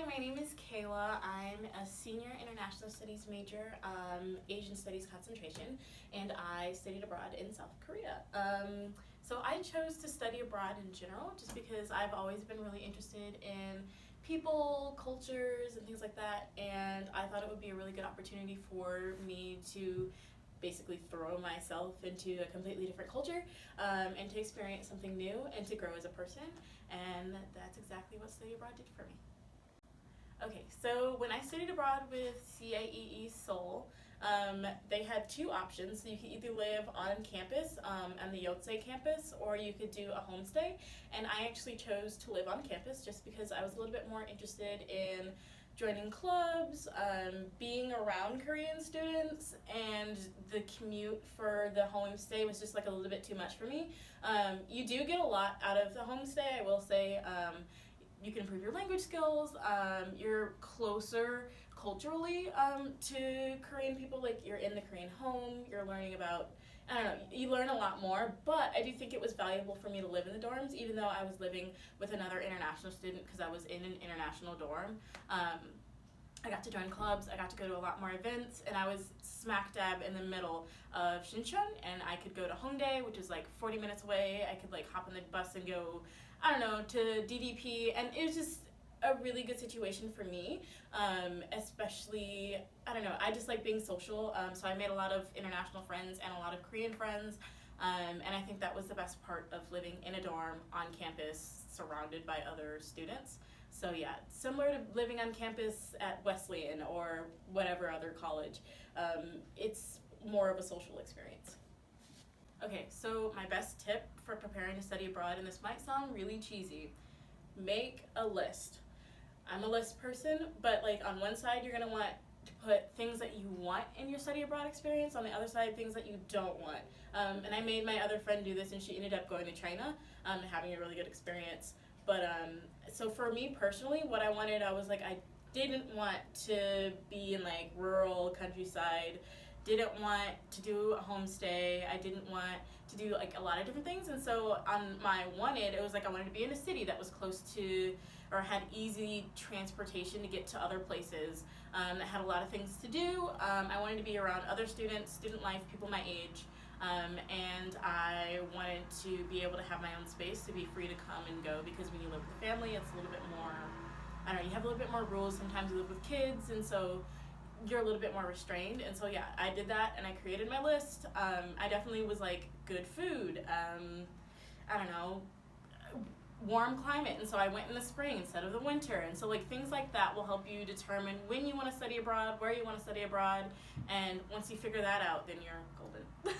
my name is Khayla. I'm a senior international studies major, Asian studies concentration, and I studied abroad in South Korea. So I chose to study abroad in general just because I've always been really interested in people, cultures, and things like that, and I thought it would be a really good opportunity for me to basically throw myself into a completely different culture and to experience something new and to grow as a person, and that's exactly what study abroad did for me. Okay, so when I studied abroad with CAEE Seoul, they had two options. So you could either live on campus, on the Yotse campus, or you could do a homestay. And I actually chose to live on campus just because I was a little bit more interested in joining clubs, being around Korean students, and the commute for the homestay was just like a little bit too much for me. You do get a lot out of the homestay, I will say. You can improve your language skills, you're closer culturally to Korean people, like you're in the Korean home, you're learning about, I don't know, you learn a lot more, but I do think it was valuable for me to live in the dorms, even though I was living with another international student because I was in an international dorm. I got to join clubs, I got to go to a lot more events, and I was smack dab in the middle of Shincheon, and I could go to Hongdae, which is like 40 minutes away. I could like hop on the bus and go, I don't know, to DDP, and it was just a really good situation for me, especially, I don't know, I just like being social, so I made a lot of international friends and a lot of Korean friends, and I think that was the best part of living in a dorm on campus surrounded by other students. So yeah, similar to living on campus at Wesleyan or whatever other college, it's more of a social experience. Okay, so my best tip for preparing to study abroad, and this might sound really cheesy, make a list. I'm a list person, but like on one side you're gonna want to put things that you want in your study abroad experience, on the other side things that you don't want. And I made my other friend do this, and she ended up going to China and having a really good experience. But so for me personally, what I wanted, I was like, I didn't want to be in like rural countryside, didn't want to do a homestay, I didn't want to do like a lot of different things. And so on my wanted, it was like I wanted to be in a city that was close to or had easy transportation to get to other places, that had a lot of things to do. I wanted to be around other students, student life, people my age, and I wanted to be able to have my own space to be free to come and go, because when you live with a family, it's a little bit more, I don't know, you have a little bit more rules. Sometimes you live with kids, and so you're a little bit more restrained. And so yeah, I did that and I created my list. I definitely was like good food, I don't know, warm climate, and so I went in the spring instead of the winter, and so like things like that will help you determine when you want to study abroad, where you want to study abroad, and once you figure that out, then you're golden.